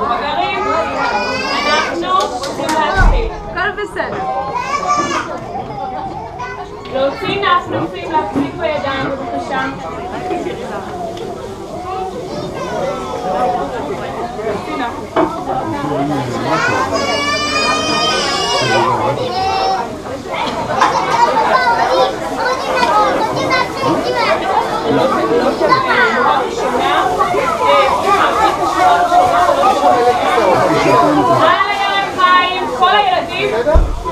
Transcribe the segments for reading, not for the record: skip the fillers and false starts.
חברים, אנחנו צריכים להתחיל. הכל בסדר. להוציא נפנופים, להחזיק בידיים, בבקשה. על הירכיים, כל הילדים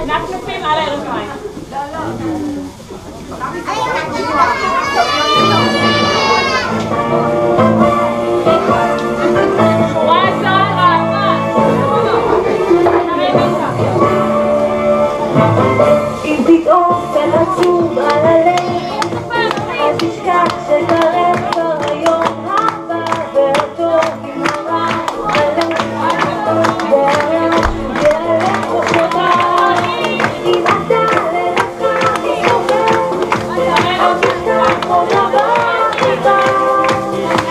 נפנופים על הירכיים. אם פתאום תלצוב על הלב, אז תשכח שקרב כבר היום הבא, ואותו גמרה הלב, והלב חושבה. אם אתה ללכה מסתובב, אז תשכח עוד דבר טיפה,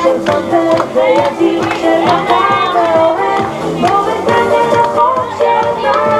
של סופר וידים של אתה ואוהב, בוא ותן לחוק שלך.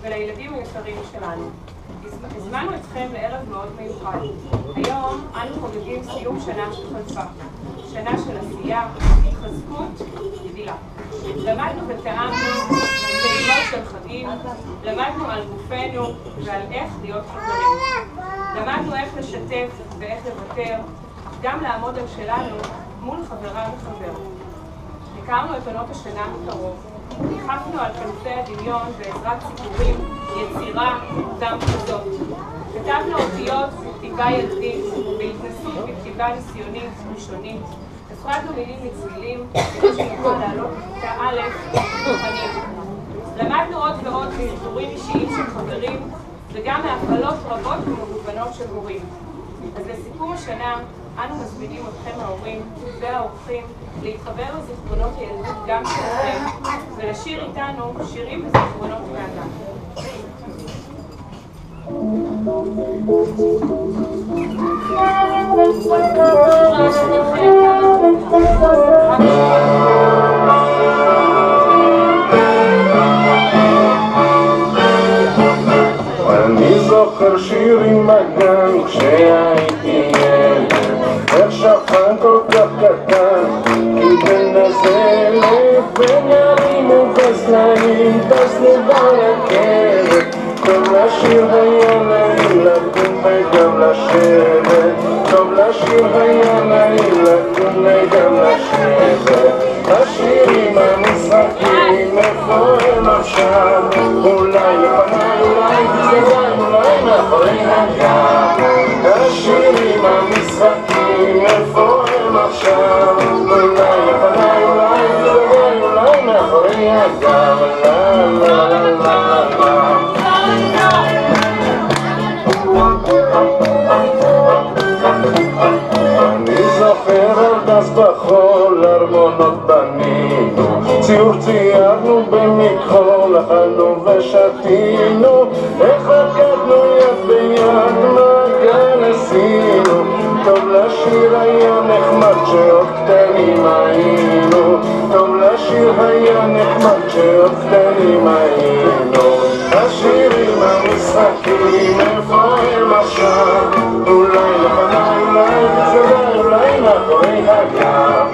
ולילדים היקרים שלנו. הזמנו אתכם לערב מאוד מיוחד. היום אנו חוגגים סיום שנה שחלפה. שנה של עשייה, התחזקות, גדילה. למדנו וטעמנו פעימות של חגים, למדנו על גופנו ועל איך להיות חברים. למדנו איך לשתף ואיך לוותר, אך גם לעמוד על שלנו מול חברה וחבר. הכרנו את עונות השנה מקרוב. ניחפנו על כנפי הדמיון בעזרת סיפורים, יצירה, דם חזות. כתבנו אותיות בכתיבה ילדית, בהתנסות בכתיבה ניסיונית ראשונית. הפרדנו מילים לצלילים, כדי שנוכל לעלות בכיתה א' מוכנים. למדנו עוד ועוד מסיפורים אישיים של חברים, וגם מהפעלות רבות ומגוונות של הורים. אז לסיכום השנה, אנו מזמינים אתכם ההורים והאורחים להתחבר לזיכרונות הילדות גם שלכם ולשיר איתנו שירים וזיכרונות מהגן. אני זוכר שיר עם מגן כשהייתי ילד, איך שכן כל כך קטן, כי בנזלת ונערים ובזנאים טסנו ברכבת. טוב לשיר היה נעים לקום וגם לשבת, טוב לשיר היה נעים לקום וגם לשבת. השירים המשחקים איפה הם עכשיו, אולי לפניי אולי בצדדיי אולי מאחורי הגב. השירים המשחקים איפה הם עכשיו, אולי לפניי אולי בצדדיי אולי מאחורי הגב. לה לה לה לה לה. אני זוכר ארגז בחול, ארמונות בנינו, ציור ציירנו במכחול, אכלנו ושתינו, איך רקדנו יד ביד, מעגל עשינו. טוב לשיר היה נחמד כשעוד קטנים היינו, טוב לשיר היה נחמד כשעוד קטנים היינו. השירים המשחקים איפה הם עכשיו, אולי לפניי אולי בצדדיי אולי מאחורי הגב.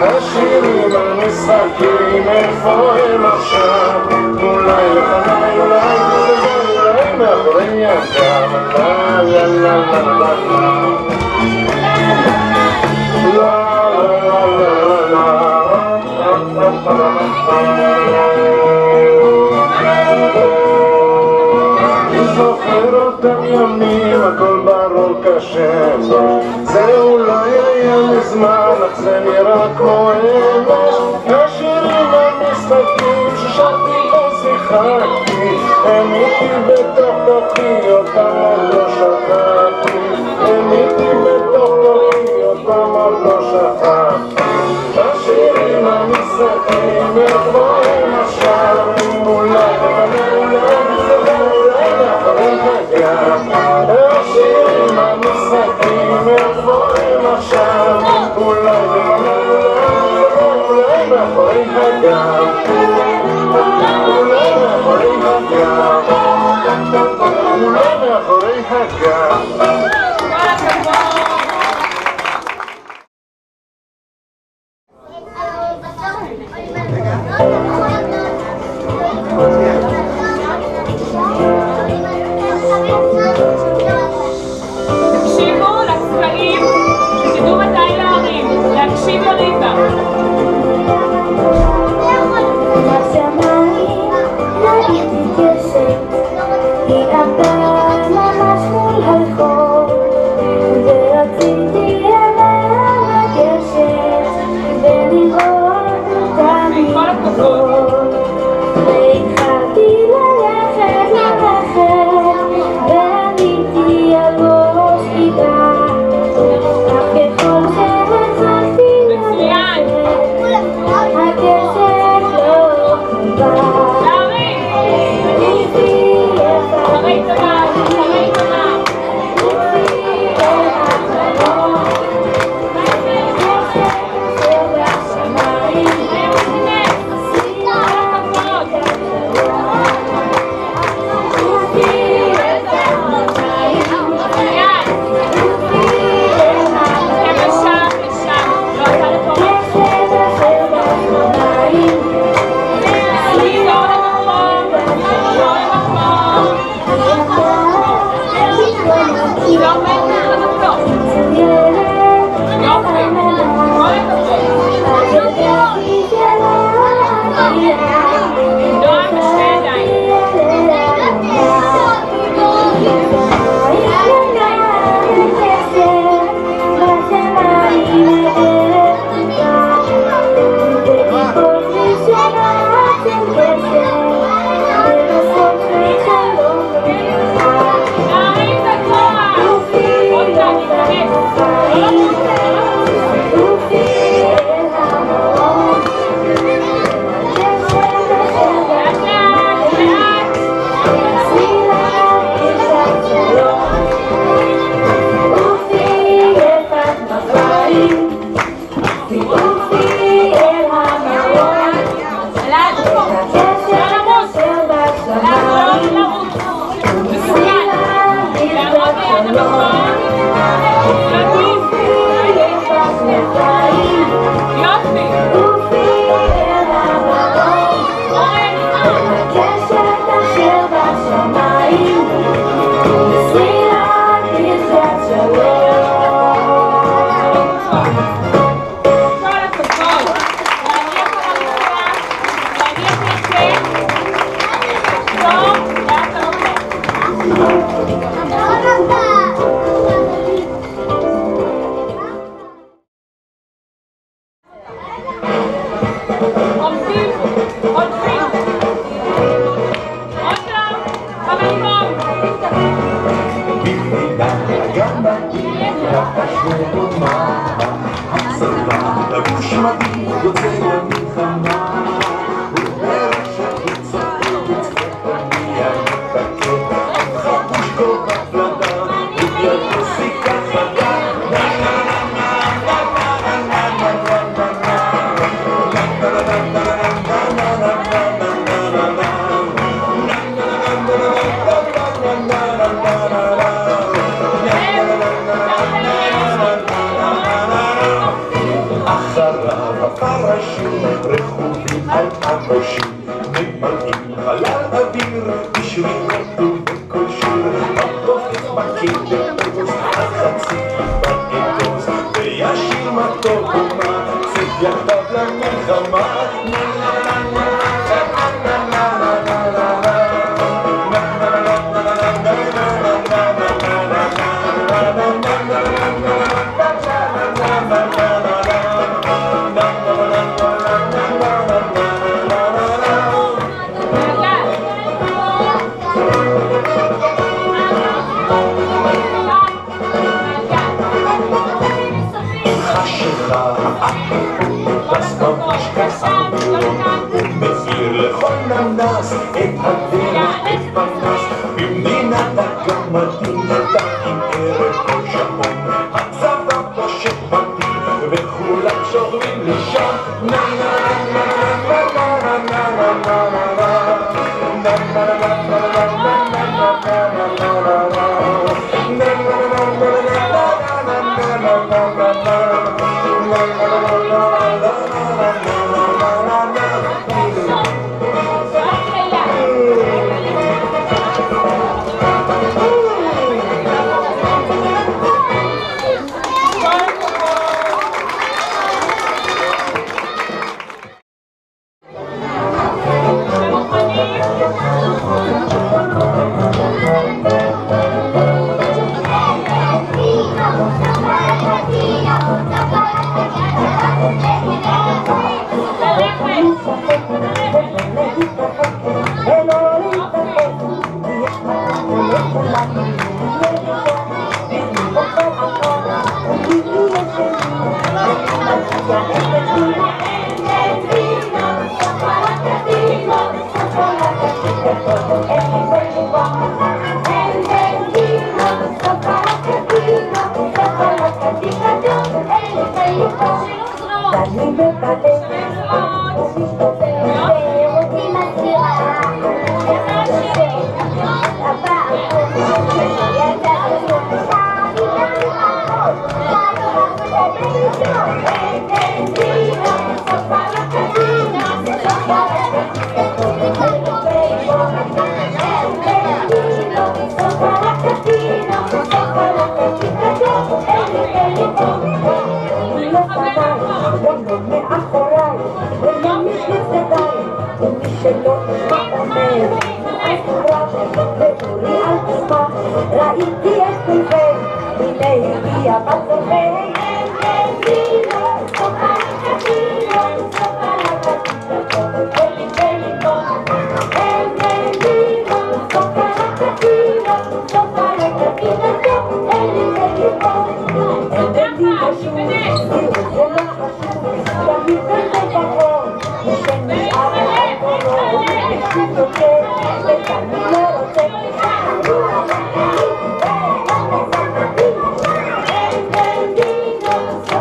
השירים המשחקים איפה הם עכשיו, אולי לפניי אולי בצדדיי אולי מאחורי הגב. לה לה לה לה לה זוכר אותם ימים, הכל ברור כשמש, זה אולי היה מזמן, אך זה נראה כמו אמש. השירים המשחקים ששרתי ושיחקתי, הם איתי בתוך תוכי, אותם עוד לא שכחתי, הם איתי בתוך תוכי, אותם עוד לא שכחתי. השירים המשחקים איפה הם עכשיו, אולי לפניי אולי בצדדיי אולי מאחורי הגב. השירים המשחקים איפה הם עכשיו, אולי לפניי אולי מאחורי הגב. אולי מאחורי הגב, אולי מאחורי הגב. תקשיבו לצבעים, שתדעו מתי להרים, להקשיב לריבה. בשמיים ראיתי כסף, היא עמדה ממש מול הרחוב,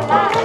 Bye.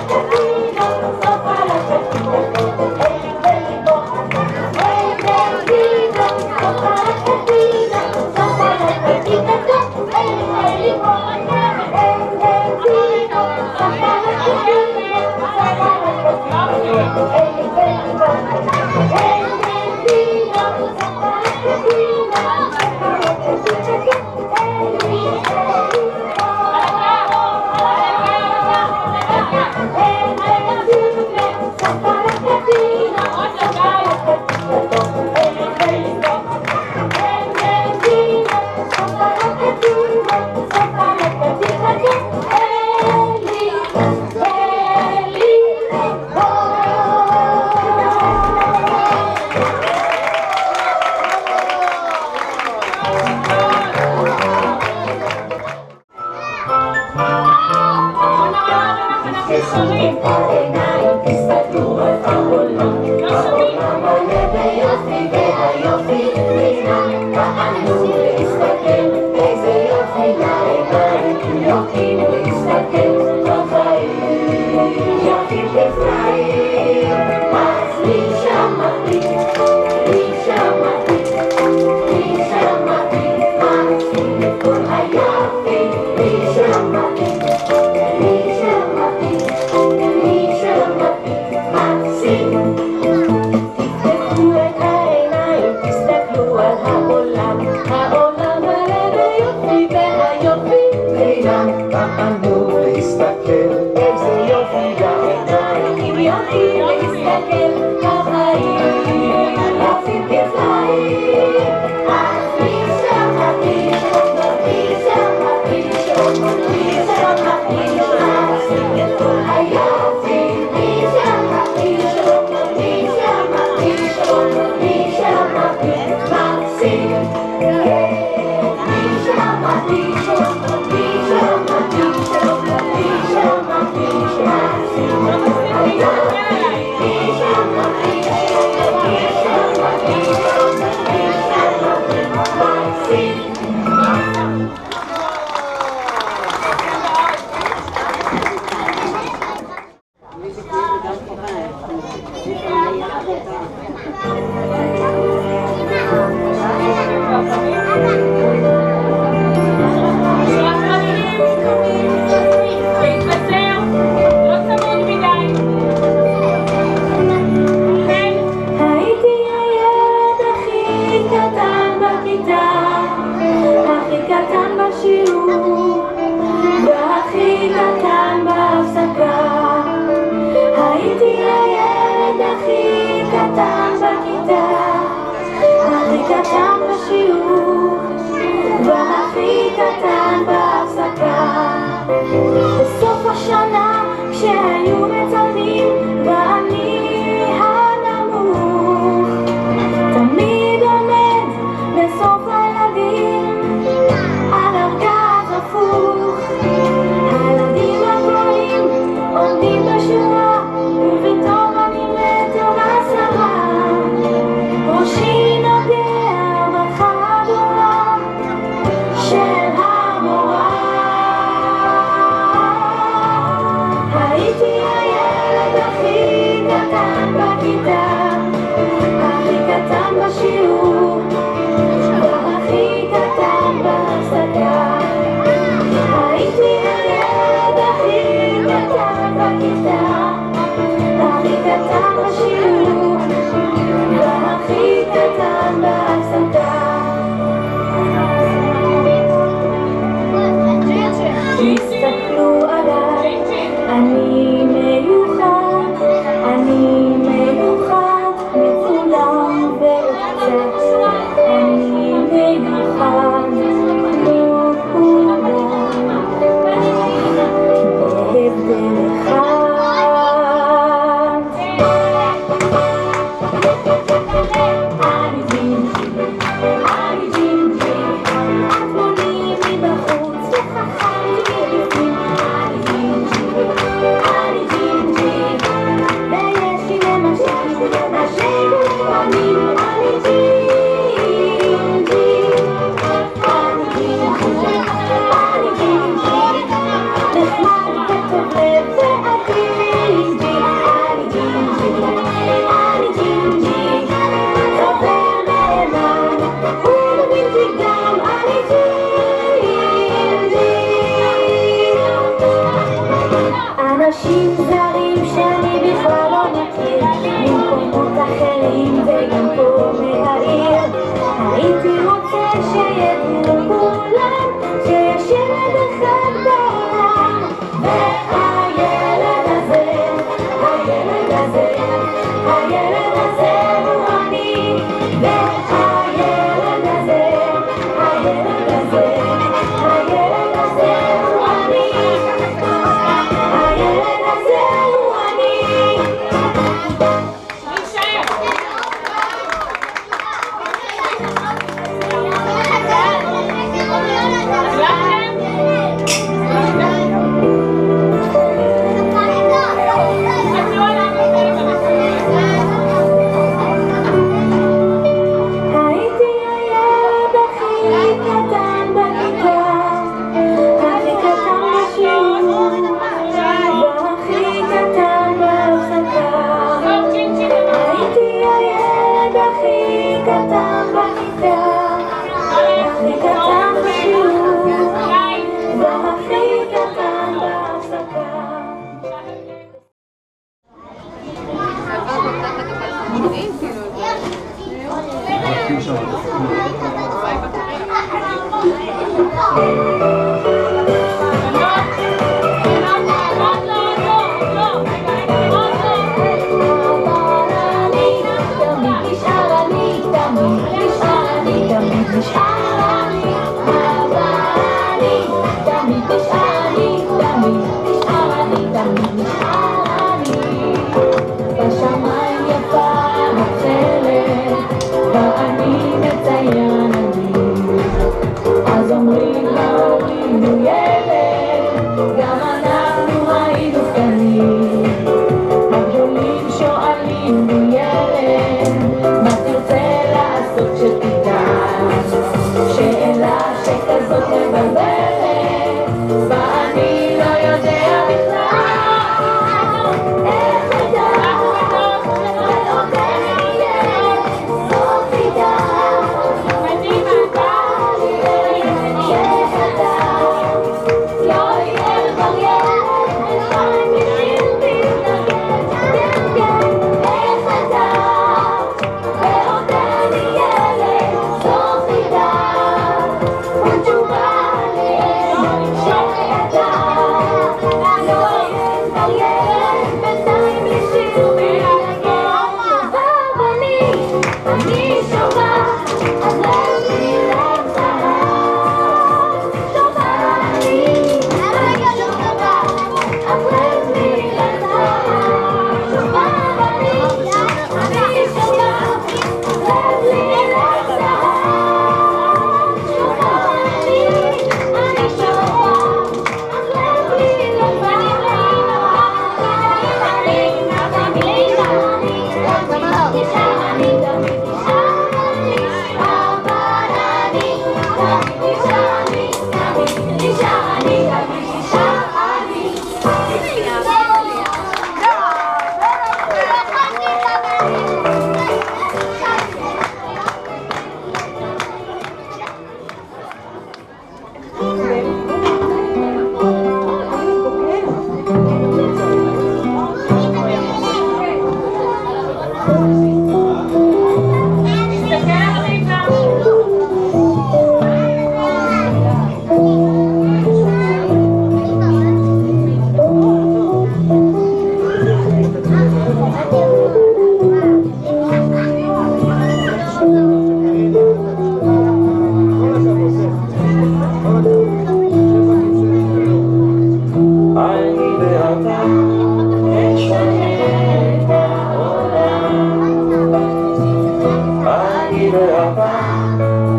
שרים. העיניים תסתכלו על העולם, העולם מלא ביופי והיופי נהנה. תענו להסתכל, איזה יופי לעיניים, יופי להסתכל בחיים, יופי בפלאים. אז מי שמעתי, מי שמעתי, מי שמעתי, מעצים את כל היופי, מי שמעתי, מי שמעתי, מי שמעתי, מעצים. תפתחו את העיניים, תסתכלו על העולם, העולם מלא ביופי והיופי נהנה. תענו להסתכל, איזה יופי בעיניים, יופי להסתכל בחיים, יופי כפליים. אז מי שמעתי, מי שמעתי, מי שמעתי, מעצים את כל היופי, מי שמעתי, מי שמעתי, מי שמעתי, מעצים. מי שמעתי, מי שמעתי, מי שמעתי, מעצים את כל היופי, מי שמעתי, מי שמעתי, מי שמעתי, מעצים. להתפזר, לא צמוד מדי. כן, הייתי הילד הכי קטן בכיתה, הכי קטן בשיעור, והכי קטן בהפסקה. הייתי הילד הכי קטן בכיתה, הכי קטן בשיעור, והכי קטן בהפסקה. בסוף השנה כשהיו מצלמים ואני הנמוך, תמיד עומד בסוף הילדים על ארגז הפוך. הילדים הגבוהים עומדים בשורה ופתאום אני מטר 10. ראשי נוגע בחגורה של המורה. הייתי הילד הכי קטן בכיתה, הכי קטן בשיעור, והכי קטן בהפסקה. הייתי הילד הכי קטן בכיתה, הכי קטן בשיעור, והכי קטן בהפסקה. תסתכלו עליי, אני מיוחד, אני מיוחד, מצולם וקצת, אני מיוחד, כמו כולם, בהבדל אחד. אני ג'ינג'י, אני ג'ינג'י, את מוני מבחוץ וחכמתי מבפנים. אני ג'ינג'י, אני ג'ינג'י, ויש לי למשל השם ולפנים. אני ג'ינג'י, אני ג'ינג'י, אני ג'ינג'י, נחמד וטוב לב ועתידי. אני ג'ינג'י, אני ג'ינג'י, חבר נאמן ובלתי גם. אני ג'ינג'י. אנשים זרים שאני בכלל לא מכיר, ממקומות אחרים וגם פה מהעיר, הייתי רוצה שידעו כולם שיש ילד אחד בעולם, והילד הזה, הילד הזה, הילד הזה הוא אני. והילד הזה, הילד הזה, הילד הזה הוא אני. הילד הזה תמיד נשאר אני. בשמיים יפה התכלת, ואני מציין אני. אז אומרים ההורים הוא ילד, גם אנחנו היינו קטנים. הגדולים שואלים הוא ילד, מה תרצה לעשות כשתגדל? שאלה שכזאת מבלבלת, ואני לא יודע בכלל איך אדע ולא תהיה זאת תדע. אני בא לי שאדע לא יהיה כבר ילד אחד בשביל מתנגד. איך אדע ועוד אני ילד זאת תדע. התשובה לי שאדע לא יהיה כבר ילד בינתיים לשיר ולנגן. אני שומעת אז לב לי לצהל. שומעת לי אז לב לי לצהל. שומעת לי אני שומעת אז לב לי לצהל. שומעת לי אני שומעת אז לב לי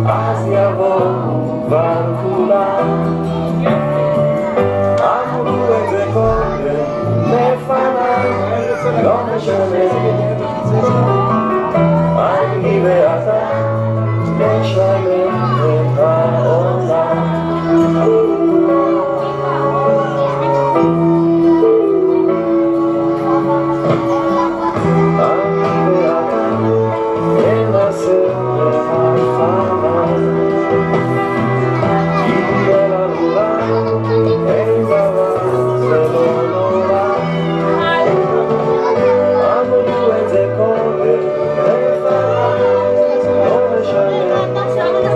אז יבואו כבר כולם. אמרו את זה קודם לפניי, לא משנה. אני ואתה נשלם את העולם. Shut up.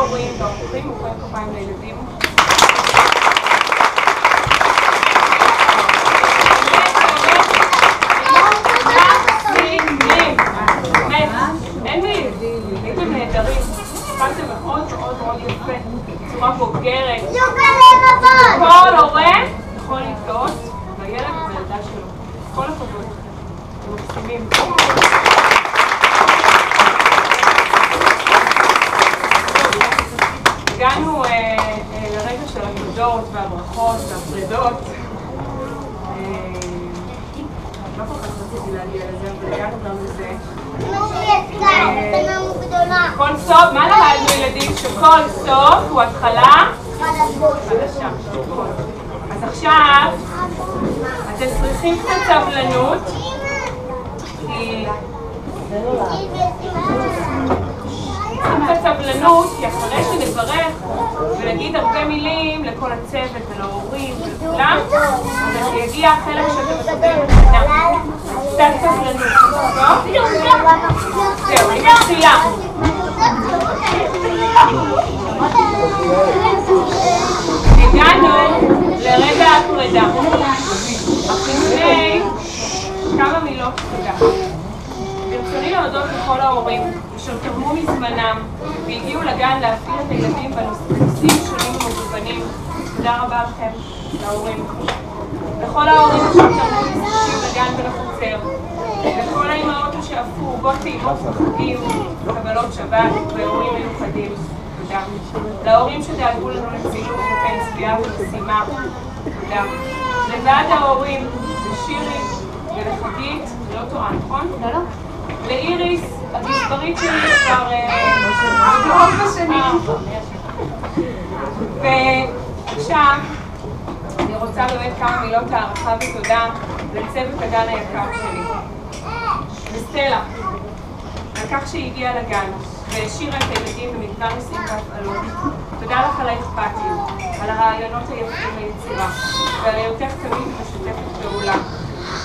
ההורים והאורחים, מוחאים כפיים לילדים. אין לי, הייתם נהדרים, התחלתם מאוד מאוד מאוד יפה, בצורה בוגרת. כל הורה יכול להתגאות בילד ובילדה שלו. כל הכבוד לכם, אתם מקסימים. הגענו לרגע של התודות והברכות והפרידות. לא כל כך רציתי להגיע לזה, אבל הגענו גם לזה. כל סוף, מה למדנו ילדים? שכל סוף הוא התחלה חדשה. אז עכשיו אתם צריכים קצת סבלנות, כי אחרי שנברך ונגיד הרבה מילים לכל הצוות ולהורים ולכולם, אז יגיע החלק שאתם מקבלים בתחילה. קצת סבלנות, טוב? זהו, אני מתחילה. הגענו לרגע הפרידה. אך לפני כמה מילות תודה. ברצוני להודות לכל ההורים אשר תרמו מזמנם והגיעו לגן להפעיל את הילדים בנושאים שונים ומגוונים. תודה רבה לכם, להורים. לכל ההורים אשר תרמו משחקים לגן ולחוצר. לכל האימהות שאפו בו טעימות וחגים, קבלות שבת ואירועים מיוחדים. תודה. להורים שדאגו לנו לצילום וכן צביעה ומשימה. תודה. לוועד ההורים, לשירי ולחגית, לא טועה, נכון? לא. לאיריס, הגזברית שלי כבר עוד בשני. ועכשיו אני רוצה באמת כמה מילות הערכה ותודה לצוות הגן היקר שלי. לסטלה, על כך שהיא הגיעה לגן והשאירה את הילדים במגוון נושאים והפעלות. תודה לך על האכפתיות, על הרעיונות היפים ליצירה ועל היותך תמיד משותפת פעולה.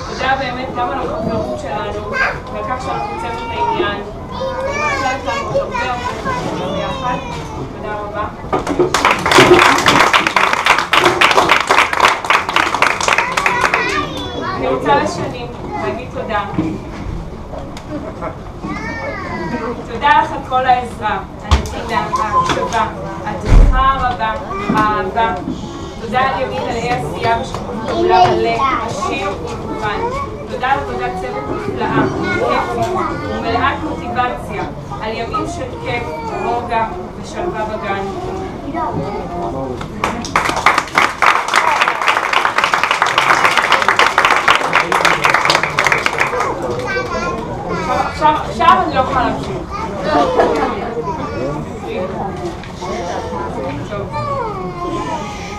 תודה באמת גם על החברות שלנו ועל כך שאנחנו צוות העניין. אני מאחלת לנו עוד הרבה ביחד. תודה רבה. אני רוצה לשנים להגיד תודה. תודה לך על כל העזרה, הנתינה, ההקשבה, התמיכה הרבה, האהבה. תודה על ימין עלי עשייה ושיתוף פעולה מלא, עשיר ומגוון. תודה על עבודת צוות נפלאה, כיפית ומלאת מוטיבציה, על ימים של כיף, רוגע ושלווה בגן. עכשיו אני לא יכולה להמשיך.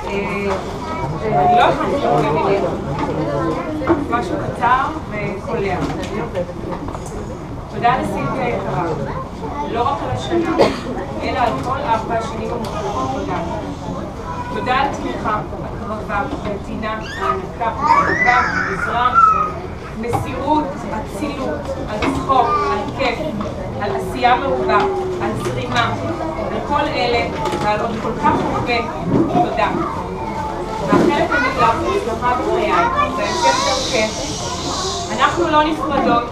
אני לא יכולה להמשיך במילים. משהו קצר וקולע. תודה לסילביה היקרה, לא רק על השנה, אלא על כל 4 השנים המוכרות בגן. תודה על תמיכה, הקרבה, נתינה, הענקה, הקרבה, עזרה, מסירות, אצילות, על צחוק, על כיף, על עשייה מרובה, על זרימה, על כל אלה ועל עוד כל כך הרבה. תודה. מאחלת תמיד לך הצלחה בחיי, בהמשך דרכך. אנחנו לא נפרדות,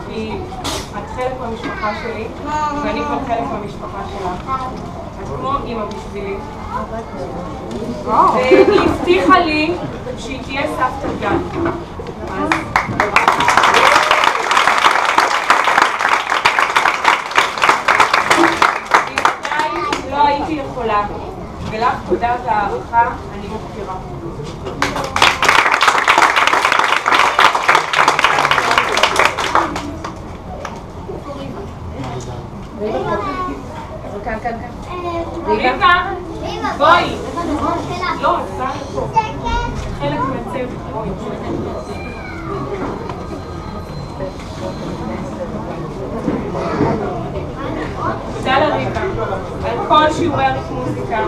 כי את חלק מהמשפחה שלי, ואני כבר חלק מהמשפחה שלך. את כמו אימא בשבילי. והיא הבטיחה לי שהיא תהיה סבתא גן. אם לא הייתי יכולה, ולך תודה והערכה, אני מזכירה. כאן. ריבה, בואי. לא, זה פה. חלק מהצוות. תודה לריבה על כל שיעורי המוזיקה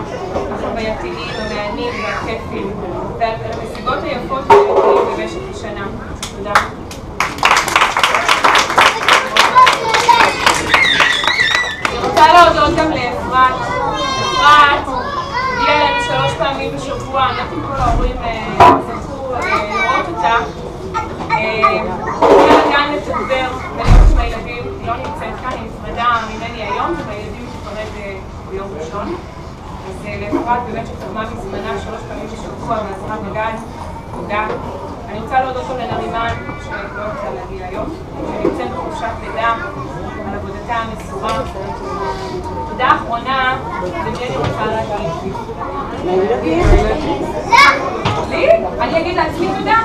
החווייתיים, המעניינים והכיפים ועל המסיבות היפות והיפים במשך השנה. תודה. אני רוצה להודות גם לאפרת השבוע, אני יודעת אם כל ההורים זכו לראות אותה. רוצה לגן לתגבר ולראות עם הילדים, היא לא נמצאת כאן, היא נפרדה ממני היום, והילדים מתפרד ביום ראשון. אז לאפרת באמת שתרמה מזמנה 3 פעמים בשבוע ועזרה בגן, תודה. אני רוצה להודות לו לנרימן, שלא רוצה להגיע היום, שנמצאת בחופשת לידה, על עבודתה המסורה. תודה אחרונה, למי אני רוצה להגיד? לי? אני אגיד לעצמי תודה?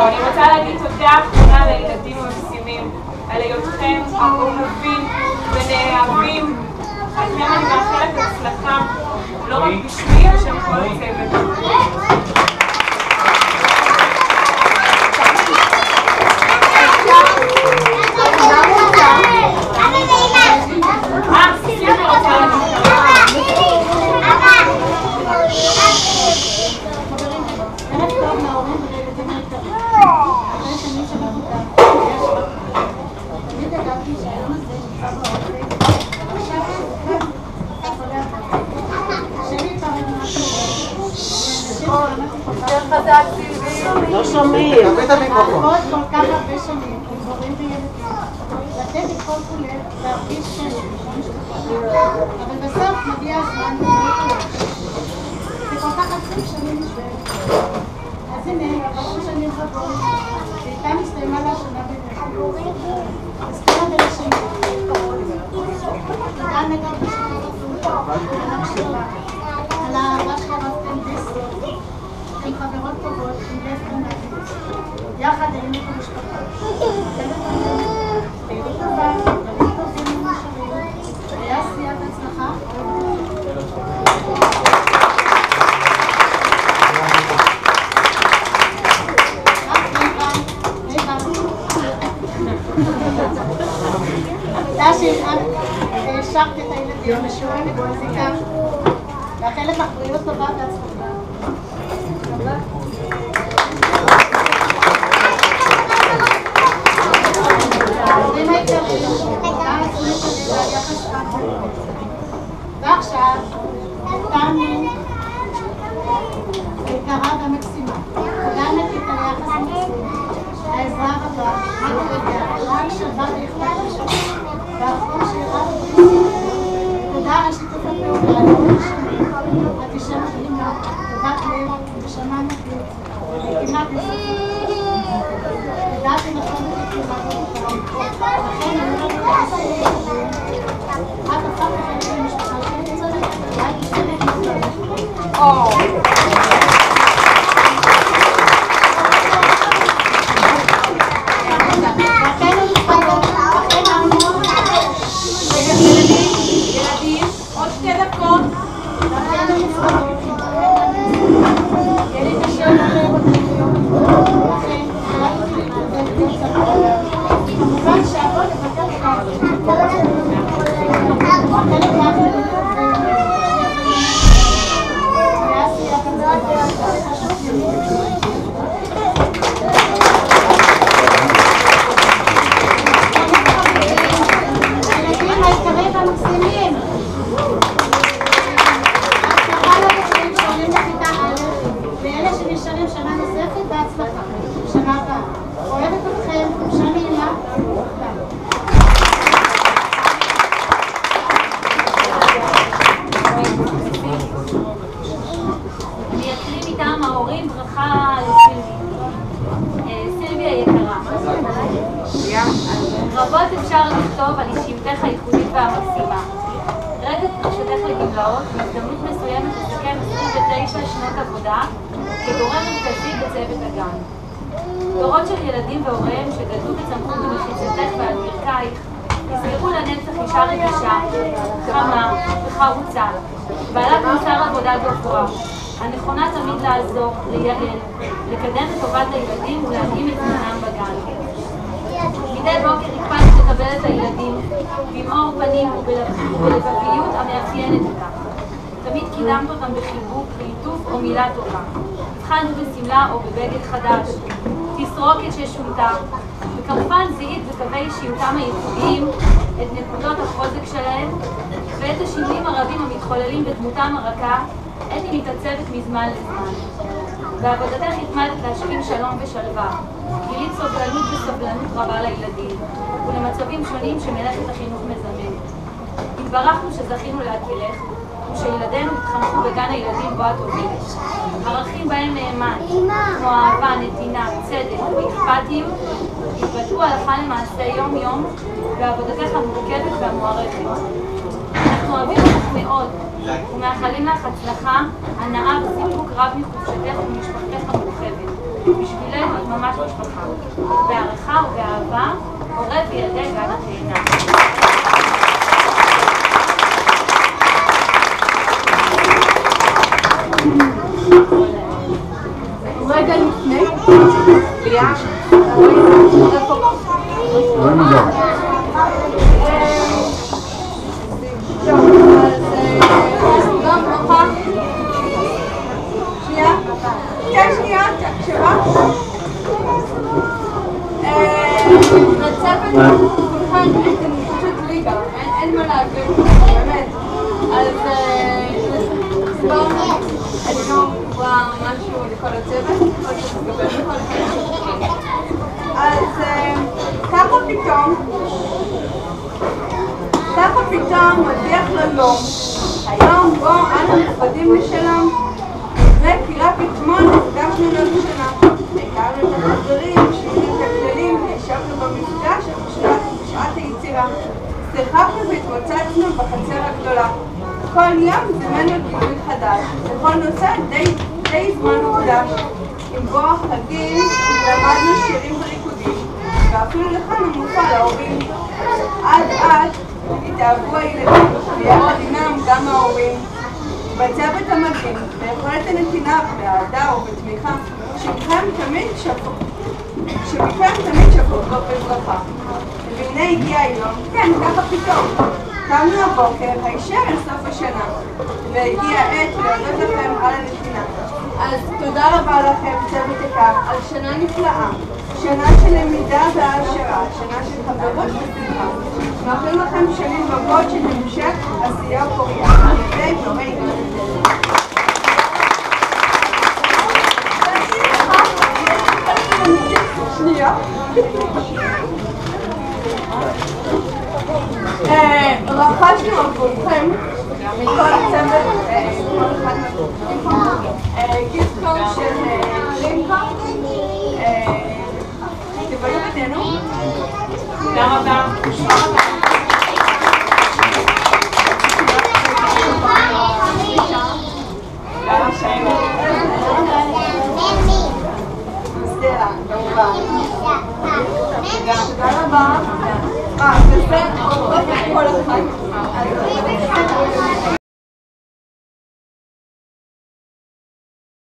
אני רוצה להגיד תודה אחרונה לילדים המקסימים, על היותכם אוהבים ונאהבים. לכם אני מאחלת הצלחה, לא רק בשמי, בשם כל הצוות. לא שומעים. תביא את המיקרופון. לעבוד כל כך הרבה שנים, עם הורים וילדים, לתת את כל כולך, להרגיש אבל בסוף מגיע הזמן זה כל כך עצוב שנים בשביל. אז הנה, עברו שנים רבות, ואיתה מסתיימה לה שנה בינינו. הסתימה בין השנים. תודה נגד בשביל על המחשבה, על האהבה שרבתם בסוף. עם חברות טובות, עם לב קנאי. יחד היינו כמשפחה. פעילות טובה, דברים טובים ומאושרים. היה עשיית הצלחה. תודה שהשארת את הילדים לשיעורים במוזיקה. מאחלת לך בריאות טובה והצלחה. ועכשיו, תמי יקרה ומקסימה, קודמת את היחס המקסים, העזרה הרבה, הרעי שווה ואכפת והחום שירה תודה על שיתוף הפעולה, את אישה מדהימה, טובת לב ושמה נפית, וכמעט מספית. ידעתי נכון את הכמעט לכן אני לא מתעסקת את הפך לכם של המשפחה שלי צריך, ואת משתנת מסתובבת. ואתנו נפרדות, לכן אמור ילדים, עוד 2 דקות. ואתנו נפרדות, ילד השם עליהם לכן, כמובן שעבוד לבטל הילדים העיקרים והמקסימים הצלחה לבחורים שעולים בכיתה א' ואלה שנשארים שנה נוספת בהצלחה שנה הבאה. אוהבת אתכם, חופשה נעימה. אני אקריא מטעם ההורים ברכה לסילבי. סילבי היקרה, רבות אפשר לכתוב על אישיותך הייחודית והמקסימה. רגע פרישתך לגמלאות, בהזדמנות מסוימת לסכם 29 שנות עבודה כגורם מרכזי בצוות הגן. דורות של ילדים והוריהם שגדלו וצמחו במחיצתך ועל ברכייך יזכרו לנצח אישה רגישה, חמה וחרוצה, בעלת מוסר עבודה גבוה, הנכונה תמיד לעזור, לייעל, לקדם את טובת הילדים ולהתאים את זמנם בגן. מדי בוקר הקפדת לקבל את הילדים במאור פנים ובלבביות המאפיינת אותך. תמיד קידמת אותם בחיבוק, בליטוף או מילה טובה. הבחנו בסמלה או בבגד חדש, תסרוקת ששונתה, וכמובן זיהית בקווי אישיותם הייחודיים את נקודות החוזק שלהם ואת השינויים הרבים המתחוללים בדמותם הרכה אתי מתעצבת מזמן לזמן. בעבודתך התמדת להשכין שלום ושלווה. גילית סובלנות וסבלנות רבה לילדים, ולמצבים שונים שמלאכת החינוך מזמן. התברכנו שזכינו להכירך, ושילדינו התחנכו בגן הילדים בו את עובדת. ערכים בהם נאמן, כמו אהבה, נתינה, צדק ואכפתיות, התבטאו הלכה למעשה יום-יום בעבודתך המורכבת והמוערכת. אנחנו אוהבים אותך מאוד, ומאחלים לך הצלחה, הנאה וסיפוק רב מחופשתך ומשפחתך המורחבת. בשבילנו את ממש משפחה. בהערכה ובאהבה, הורה וילדי גן התאנה. רגע לפני, ליה, לא נדע. גם ברכה. שנייה, תקשיבה. נצבת כולכם אתם פשוט ליגה, אין מה להגיד, באמת. אז אני לא רואה משהו לכל הצוות, עוד שתקבל לכל הצוות. אז ככה פתאום מדיח לנו היום בו אנו נכבדים לשלום. לפני קריאה פתמון נפגשנו לראשונה. הכרנו את החברים, שינו את הכללים, ישבנו במפגש בשעת היצירה. שיחקנו והתמוצצנו בחצר הגדולה. כל יום זמנו גילוי חדש. לכל נושא די זמן מוקדש. עם בוא החגים למדנו שירים וריקודים, ואפילו לכאן המופע להורים. עד התאהבו הילדים, ויחד עימם גם ההורים. בצוות המדהים, ביכולת הנתינה, באהדה ובתמיכה, שבכם תמיד שפוך בברכה. והנה הגיע היום, כן, ככה פתאום. קמנו הבוקר, הישר אל סוף השנה, והגיע העת להודות לכם על הנתינה. אז תודה רבה לכם, צוות יקר, על שנה נפלאה, שנה של למידה והעשרה, שנה של חברות ושמחה. מאחלים לכם שנים רבות של המשך עשייה ופוריה. ידי דורי שנייה. רכשנו עבורכם מכל הצוות, כל אחד גיפט-קארד של לינקארד. תבואו בינינו. תודה רבה. תודה רבה. וזה כל אחד.